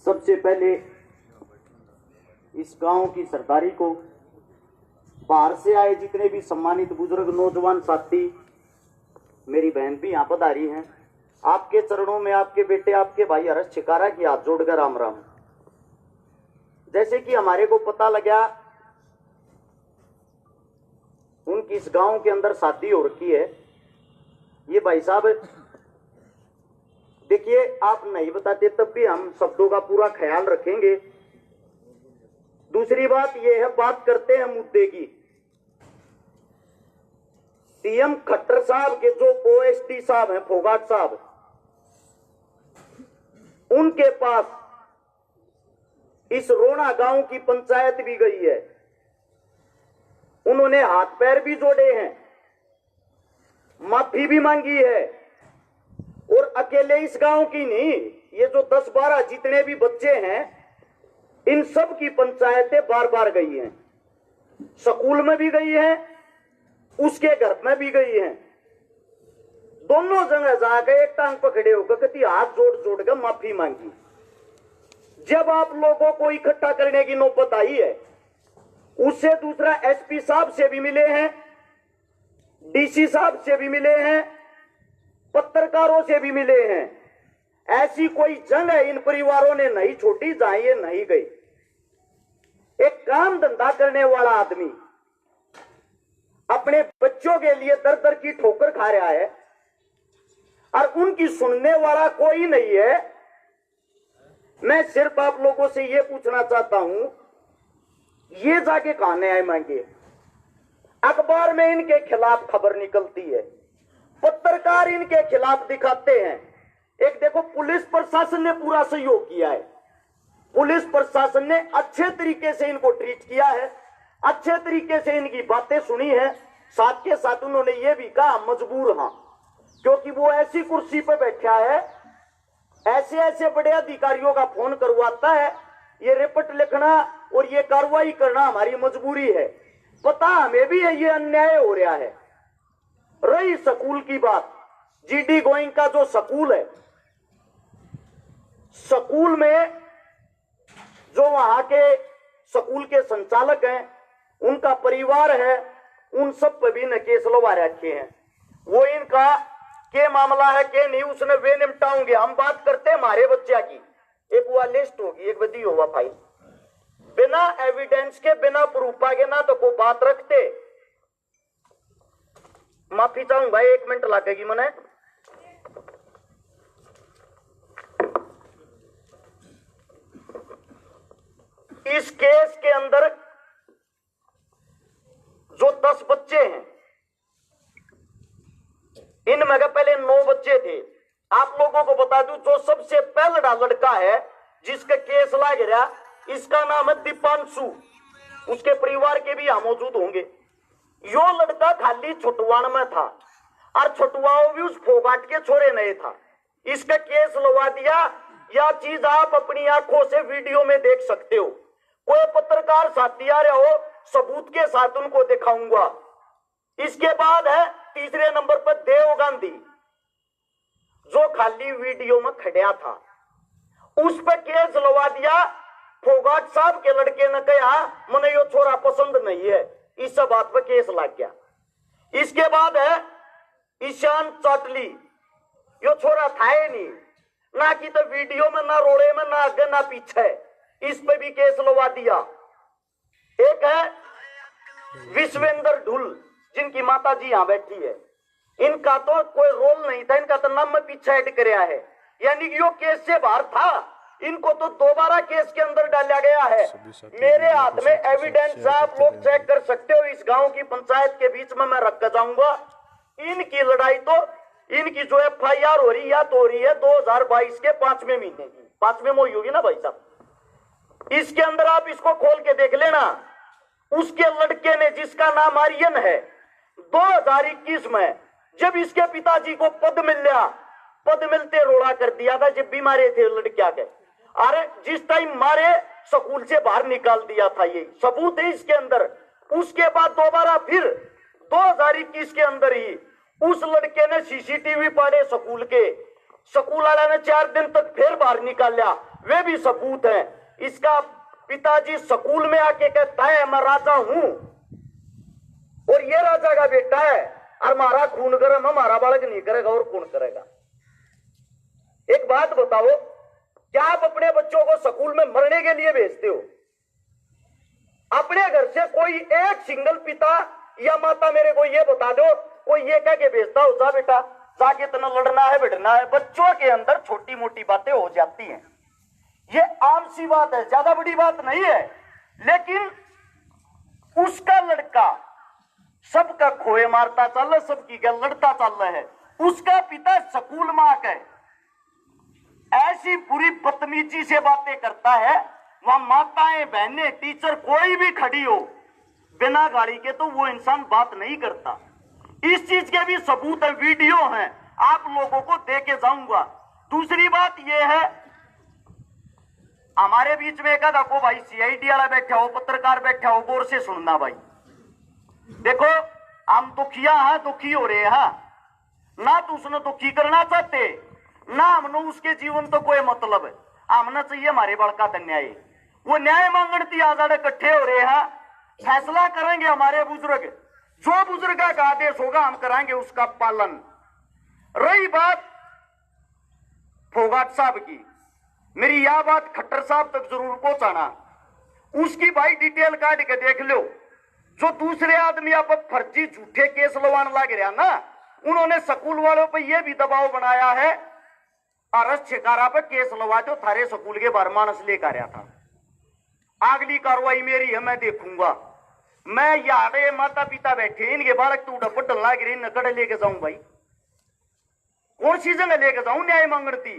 सबसे पहले इस गांव की सरदारी को, बाहर से आए जितने भी सम्मानित बुजुर्ग नौजवान साथी, मेरी बहन भी यहाँ पधारी हैं, आपके चरणों में आपके बेटे आपके भाई हर्ष छिकारा की हाथ जोड़कर राम राम। जैसे कि हमारे को पता लगा उनकी इस गांव के अंदर शादी हो रखी है। ये भाई साहब देखिए, आप नहीं बताते तब भी हम शब्दों का पूरा ख्याल रखेंगे। दूसरी बात यह है, बात करते हैं मुद्दे की। सीएम खट्टर साहब के जो ओएसडी साहब हैं, फोगाट साहब, उनके पास इस रोना गांव की पंचायत भी गई है। उन्होंने हाथ पैर भी जोड़े हैं, माफी भी मांगी है। और अकेले इस गांव की नहीं, ये जो 10-12 जितने भी बच्चे हैं, इन सब की पंचायतें बार बार गई हैं। स्कूल में भी गई हैं, उसके घर में भी गई हैं। दोनों जगह जाकर एक टांग पकड़े होकर कहती हाथ जोड़ जोड़ कर माफी मांगी। जब आप लोगों को इकट्ठा करने की नौबत आई है, उससे दूसरा एसपी साहब से भी मिले हैं, डीसी साहब से भी मिले हैं, पत्रकारों से भी मिले हैं। ऐसी कोई जंग है इन परिवारों ने नहीं छोड़ी जहां ये नहीं गई। एक काम धंधा करने वाला आदमी अपने बच्चों के लिए दर दर की ठोकर खा रहा है और उनकी सुनने वाला कोई नहीं है। मैं सिर्फ आप लोगों से यह पूछना चाहता हूं, ये जाके कहने आए मांगे। अखबार में इनके खिलाफ खबर निकलती है, पत्रकार इनके खिलाफ दिखाते हैं। एक देखो, पुलिस प्रशासन ने पूरा सहयोग किया है। पुलिस प्रशासन ने अच्छे तरीके से इनको ट्रीट किया है, अच्छे तरीके से इनकी बातें सुनी है। साथ के साथ उन्होंने ये भी कहा मजबूर हां, क्योंकि वो ऐसी कुर्सी पर बैठा है, ऐसे ऐसे बड़े अधिकारियों का फोन करवाता है, ये रिपोर्ट लिखना और ये कार्रवाई करना हमारी मजबूरी है। पता हमें भी है ये अन्याय हो रहा है। रही स्कूल की बात, जीडी गोइंग का जो स्कूल है, स्कूल में जो वहां के स्कूल के संचालक हैं, उनका परिवार है, उन सब पर भी न केस लगा रखे हैं। वो इनका के मामला है के नहीं, उसने वे निपटाओगे। हम बात करते हैं हमारे बच्चा की, एक हुआ लिस्ट होगी, एक बदी होगा फाइल। बिना एविडेंस के, बिना प्रूफ के ना तो कोई बात रखते। माफी चाहूंगा, 1 मिनट लगेगी मने। इस केस के अंदर जो 10 बच्चे हैं, इनमें का पहले 9 बच्चे थे। आप लोगों को बता दूं, जो सबसे पहला लड़का है जिसका केस लग रहा, इसका नाम है दीपांशु। उसके परिवार के भी यहां मौजूद होंगे। यो लड़का खाली छुटवाण में था और छुटवाओ भी उस फोगाट के छोरे नहीं था। इसका केस लगा दिया। यह चीज आप अपनी आंखों से वीडियो में देख सकते हो। कोई पत्रकार साथी आ रहे हो, सबूत के साथ उनको दिखाऊंगा। इसके बाद है तीसरे नंबर पर देव गांधी, जो खाली वीडियो में खड़ा था, उस पर केस लगा दिया। फोगाट साहब के लड़के ने कहा मने यो छोरा पसंद नहीं है, इस बात पर केस लग गया। इसके बाद है ईशान चौटली, यो छोरा था ही नहीं, ना कि तो वीडियो में, ना रोड़े में, ना आगे ना पीछे, इस पे भी केस लगा दिया। एक है विश्वेंद्र ढुल, जिनकी माता जी यहां बैठी है, इनका तो कोई रोल नहीं था, इनका तो नाम में पीछे ऐड कराया है, यानी कि यो केस से बाहर था। इनको तो दोबारा केस के अंदर डाला गया है। मेरे हाथ में एविडेंस, आप लोग चेक कर सकते हो। इस गांव की पंचायत के बीच में मैं रख कर जाऊंगा। इनकी लड़ाई तो, इनकी जो FIR हो रही या तो हो रही है 2022 के 5वें महीने की, 5वें मोई होगी ना भाई साहब। इसके अंदर आप इसको खोल के देख लेना। उसके लड़के ने, जिसका नाम आर्यन है, 2021 में जब इसके पिताजी को पद मिल गया, पद मिलते रोड़ा कर दिया था जब भी मारे थे लड़किया के। अरे जिस टाइम मारे स्कूल से बाहर निकाल दिया था, ये सबूत है इसके अंदर। उसके बाद दोबारा फिर 2021 के अंदर ही उस लड़के ने CCTV पाड़े स्कूल के, स्कूल वाला ने 4 दिन तक फिर बाहर निकाल लिया। वे भी सबूत है। इसका पिताजी स्कूल में आके कहता है मैं राजा हूं और ये राजा का बेटा है और हमारा खून गर्म हमारा बालक नहीं करेगा और कौन करेगा। एक बात बताओ, क्या आप अपने बच्चों को स्कूल में मरने के लिए भेजते हो? अपने घर से कोई एक सिंगल पिता या माता मेरे को ये बता दो, कोई ये कह के भेजता हो जा बेटा जाके इतना लड़ना है भिड़ना है। बच्चों के अंदर छोटी मोटी बातें हो जाती हैं, ये आम सी बात है, ज्यादा बड़ी बात नहीं है। लेकिन उसका लड़का सबका खोए मारता चल रहा है, सबकी गल लड़ता चल रहा है। उसका पिता स्कूल में आकर ऐसी पूरी बदतमीजी से बातें करता है, वहां माताएं बहनें टीचर कोई भी खड़ी हो बिना गाड़ी के तो वो इंसान बात नहीं करता। इस चीज के भी सबूत है, वीडियो हैं, आप लोगों को दे के जाऊंगा। दूसरी बात यह है, हमारे बीच में कहा देखो भाई सीआईडी वाला बैठा हो, पत्रकार बैठा हो, गौर से सुनना भाई। देखो हम दुखिया हैं, दुखी हो रहे हैं ना, तो उसने दुखी करना चाहते ना हमने उसके जीवन तो कोई मतलब है। हमने चाहिए हमारे बड़का न्याय, वो न्याय मांगने थी आजाद इकट्ठे हो रहे हैं, फैसला करेंगे हमारे बुजुर्ग, जो बुजुर्ग का आदेश होगा हम कराएंगे उसका पालन। रही बात फोगाट साहब की, मेरी यह बात खट्टर साहब तक जरूर पहुंचाना। उसकी भाई डिटेल काट के देख लो, जो दूसरे आदमी आप फर्जी झूठे केस लवान लग रहा ना, उन्होंने स्कूल वालों पर यह भी दबाव बनाया है अरेस्ट शिकारा पर केस लवा दो, थारे स्कूल के बार मानस लेकर आया था। अगली कार्रवाई मेरी है, मैं देखूंगा। मैं यारे माता पिता बैठे इनके बालक तू डपट लाग रही नकड़ लेके जाऊं भाई, कौन सी जगह लेके जाऊं न्याय मांगती।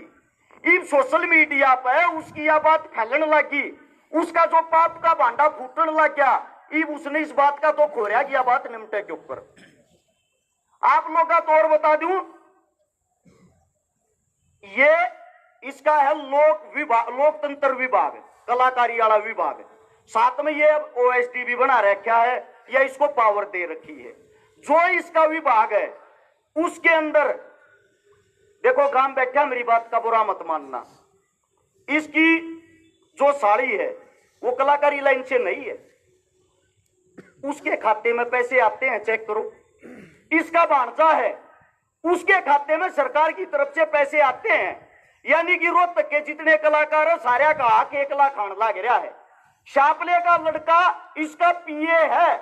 इब सोशल मीडिया पर उसकी यह बात फैलने लगी, उसका जो पाप का भांडा फूटने लग गया, इब उसने इस बात का तो खोरिया कि यह बात निमटे के ऊपर। आप लोग का तो और बता दूं, ये इसका है लोकतंत्र विभाग, कलाकारी वाला विभाग, साथ में ये अब ओएसडी भी बना रखा है या इसको पावर दे रखी है। जो इसका विभाग है उसके अंदर देखो, काम बैठा, मेरी बात का बुरा मत मानना, इसकी जो साड़ी है वो कलाकारी लाइन से नहीं है, उसके खाते में पैसे आते हैं, चेक करो। इसका भांजा है, उसके खाते में सरकार की तरफ से पैसे आते हैं, यानी कि रोहतक के जितने कलाकार है सारे का आके 1 लाख खान लाग रहा है। शापले का लड़का इसका पीए है,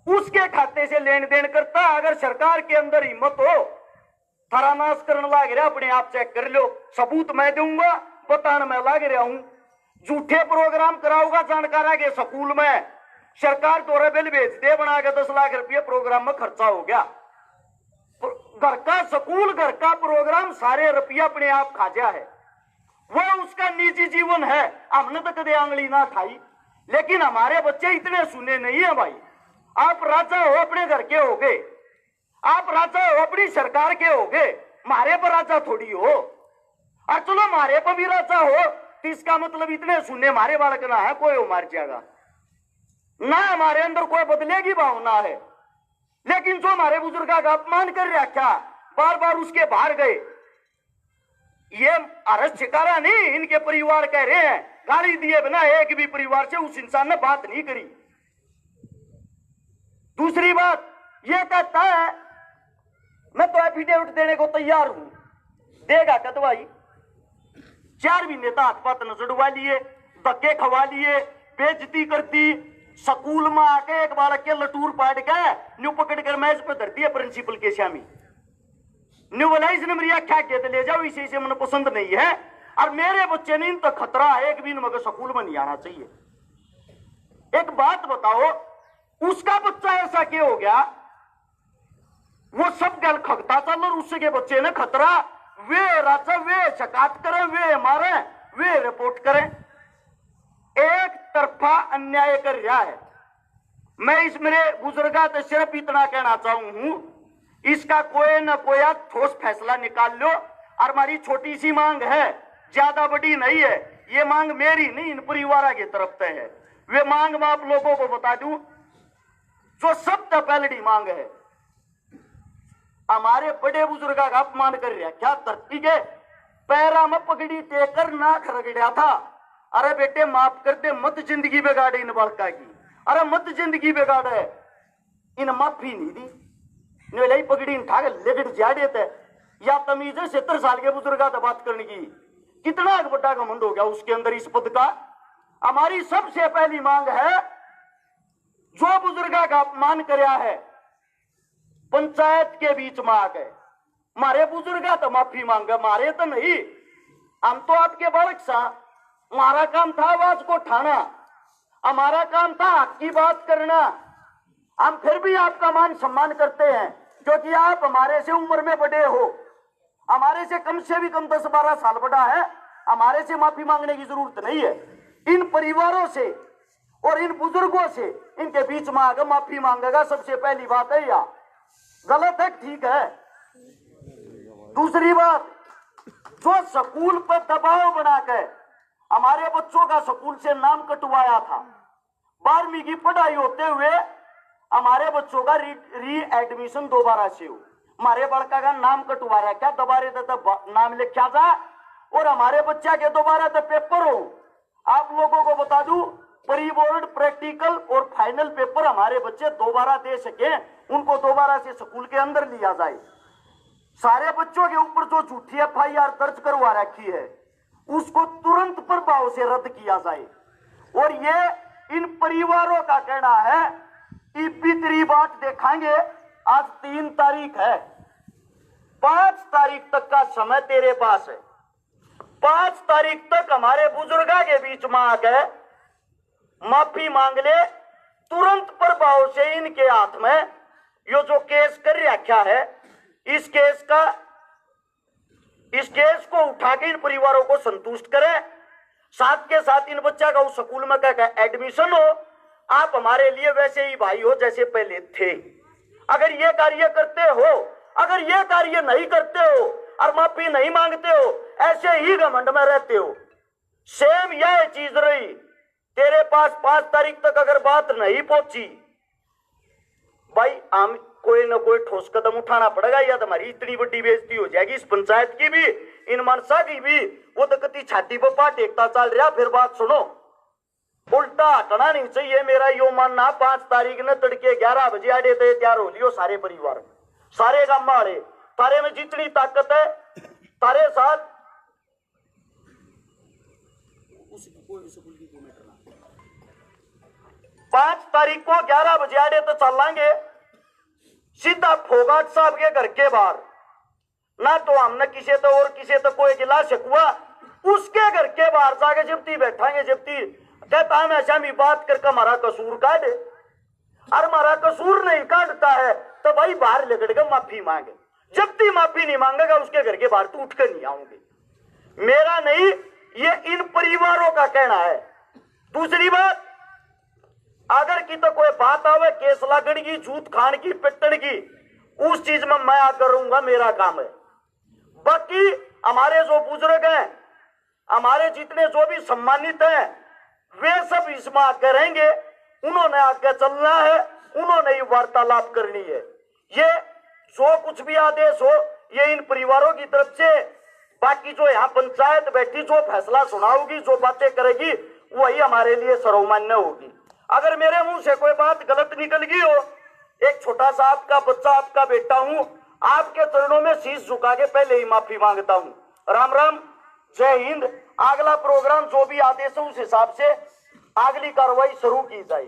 उसके खाते से लेन देन करता। अगर सरकार के अंदर हिम्मत हो थारा नाश करने लाग रहा, अपने आप चेक कर लो, सबूत मैं दूंगा, बताने मैं लाग रहा हूं। झूठे प्रोग्राम कराऊंगा जानकार आगे स्कूल में, सरकार द्वारा बिल भेज दे बना के 10 लाख रुपये प्रोग्राम में खर्चा हो गया। घर का स्कूल, घर का प्रोग्राम, सारे रुपया अपने आप खाजा है, वह उसका निजी जीवन है। हमने तो कदे आंगली ना खाई, लेकिन हमारे बच्चे इतने सुने नहीं है भाई। आप राजा हो अपने घर के हो गए, आप राजा हो अपनी सरकार के हो गए, मारे पर राजा थोड़ी हो। और चलो मारे पर भी राजा हो तो इसका मतलब इतने सुने मारे बालक ना है, कोई हो मार जाएगा ना, हमारे अंदर कोई बदले की भावना है। लेकिन जो हमारे बुजुर्ग का अपमान कर रखा, बार बार उसके बाहर गए, ये अरेस्ट शिकारा नहीं, इनके परिवार कह रहे हैं, गाली दिए बिना एक भी परिवार से उस इंसान ने बात नहीं करी। दूसरी बात ये कहता है मैं तो एफिडेविट देने को तैयार हूं, देगा कतवाई। 4 महीने तक हाथ पात नजरवा लिए, धक्के खवा लिए, बेइज्जती कर दी, स्कूल में आके एक बालक के लटूर पाट के न्यू पकड़ कर मैच पे धरती है प्रिंसिपल के शामी, न्यू वलाइज ने मेरी आख्या के ले जाओ, इसे इसे मुझे पसंद नहीं है और मेरे बच्चे ने इन तो खतरा है, एक भी मगर स्कूल में नहीं आना चाहिए। एक बात बताओ, उसका बच्चा ऐसा क्यों हो गया? वो सब गल खगता चल और उसके बच्चे ने खतरा, वे राजा वे शिकायत करें, वे मारे, वे रिपोर्ट करें, एक तरफा अन्याय कर रहा है। मैं इस मेरे बुजुर्गा तो सिर्फ इतना कहना चाहूं हूं, इसका कोई न कोई ठोस फैसला निकाल लो। और हमारी छोटी सी मांग है, ज्यादा बड़ी नहीं है, ये मांग मेरी नहीं इन परिवार की तरफ से है। वे मांग मैं आप लोगों को बता दूं, जो सबसे पहली मांग है, हमारे बड़े बुजुर्ग का अपमान कर रहा क्या धरती के पैरा में पगड़ी टेकर नाक रगड़ा था। अरे बेटे माफ कर दे, मत जिंदगी बिगाड़े इन बालका की, अरे मत जिंदगी बिगाड़े। इन माफी नहीं दी, ने पगड़ी ठाक लेगड़ जाड़े थे या तमीज है 70 साल के बुजुर्गा से बात करने की। कितना बड़ा घमंड हो गया उसके अंदर इस पद का। हमारी सबसे पहली मांग है, जो बुजुर्गा का अपमान कराया है पंचायत के बीच में आके मारे बुजुर्गा तो माफी मांगे, मारे तो नहीं। हम तो आपके बालक सा, हमारा काम था आवाज को उठाना, हमारा काम था हक की बात करना। हम फिर भी आपका मान सम्मान करते हैं क्योंकि आप हमारे से उम्र में बड़े हो, हमारे से भी कम 10-12 साल बड़ा है। हमारे से माफी मांगने की जरूरत नहीं है। इन परिवारों से और इन बुजुर्गों से इनके बीच में आकर माफी मांगेगा, सबसे पहली बात है। या गलत है ठीक है। दूसरी बात, जो स्कूल पर दबाव बनाकर हमारे बच्चों का स्कूल से नाम कटवाया था, 12वीं की पढ़ाई होते हुए हमारे बच्चों का री एडमिशन दोबारा से हो, हमारे बड़का का नाम कटवा रहा है क्या, दोबारा नाम लिखा जा और हमारे बच्चा के दोबारा तो पेपर हो। आप लोगों को बता दूं, प्री बोर्ड, प्रैक्टिकल और फाइनल पेपर हमारे बच्चे दोबारा दे सके, उनको दोबारा से स्कूल के अंदर लिया जाए। सारे बच्चों के ऊपर जो झूठी FIR दर्ज करवा रखी है उसको तुरंत प्रभाव से रद्द किया जाए। और ये इन परिवारों का कहना है कि भीतरी बात देखेंगे। आज 3 तारीख है, 5 तारीख तक का समय तेरे पास है। 5 तारीख तक हमारे बुजुर्गा के बीच में आके माफी मांग ले, तुरंत प्रभाव से इनके हाथ में यो जो केस कर रखा है, इस केस को उठा के इन परिवारों को संतुष्ट करे। साथ के साथ इन बच्चा का उस स्कूल में क्या एडमिशन हो। आप हमारे लिए वैसे ही भाई हो जैसे पहले थे। अगर ये कार्य करते हो, अगर ये कार्य नहीं करते हो और माफी नहीं मांगते हो, ऐसे ही घमंड में रहते हो, सेम यह चीज रही तेरे पास 5 तारीख तक अगर बात नहीं पहुंची, भाई हम कोई ना कोई ठोस कदम उठाना पड़ेगा, या तुम्हारी इतनी बड़ी बेइज्जती हो जाएगी इस पंचायत की भी, इन मनसा की भी। वो तो कति छाती पर पाट एकता चल रहा। फिर बात सुनो, उल्टा हटना नहीं चाहिए। मेरा यो मानना, 5 तारीख ने तड़के 11 बजे आड़े तो तैयार हो लियो सारे परिवार, सारे गांव वाले, तारे में जितनी ताकत है तारे साथ 5 तारीख को 11 बजे आड़े तो चलेंगे सीधा फोगाट साहब के घर के बाहर। ना तो हमने किसी तो और किसी तो कोई गिला शकवा, उसके घर के बाहर जाके जब्ती बैठाएंगे। जब्ती कहता है ऐसा भी बात करके हमारा कसूर काटे, और हमारा कसूर नहीं काटता है तो भाई बाहर लेकर के माफी मांगे। जब्ती माफी नहीं मांगेगा उसके घर के बाहर तो उठ कर नहीं आऊंगे। मेरा नहीं, ये इन परिवारों का कहना है। दूसरी बात, अगर की तो कोई बात आवे केस लागण की, जूत खान की, पिटन की, उस चीज में मैं आकर रहूंगा, मेरा काम है। बाकी हमारे जो बुजुर्ग हैं, हमारे जितने जो भी सम्मानित हैं, वे सब इसमें आकर रहेंगे। उन्होंने आगे चलना है, उन्होंने ही वार्तालाप करनी है। ये जो कुछ भी आदेश हो ये इन परिवारों की तरफ से। बाकी जो यहाँ पंचायत बैठी जो फैसला सुनाओगी, जो बातें करेगी, वही हमारे लिए सर्वमान्य होगी। अगर मेरे मुंह से कोई बात गलत निकल गई हो, एक छोटा सा आपका बच्चा, आपका बेटा हूं, आपके चरणों में शीश झुका के पहले ही माफी मांगता हूं। राम राम, जय हिंद। अगला प्रोग्राम जो भी आदेश है उस हिसाब से अगली कार्रवाई शुरू की जाए।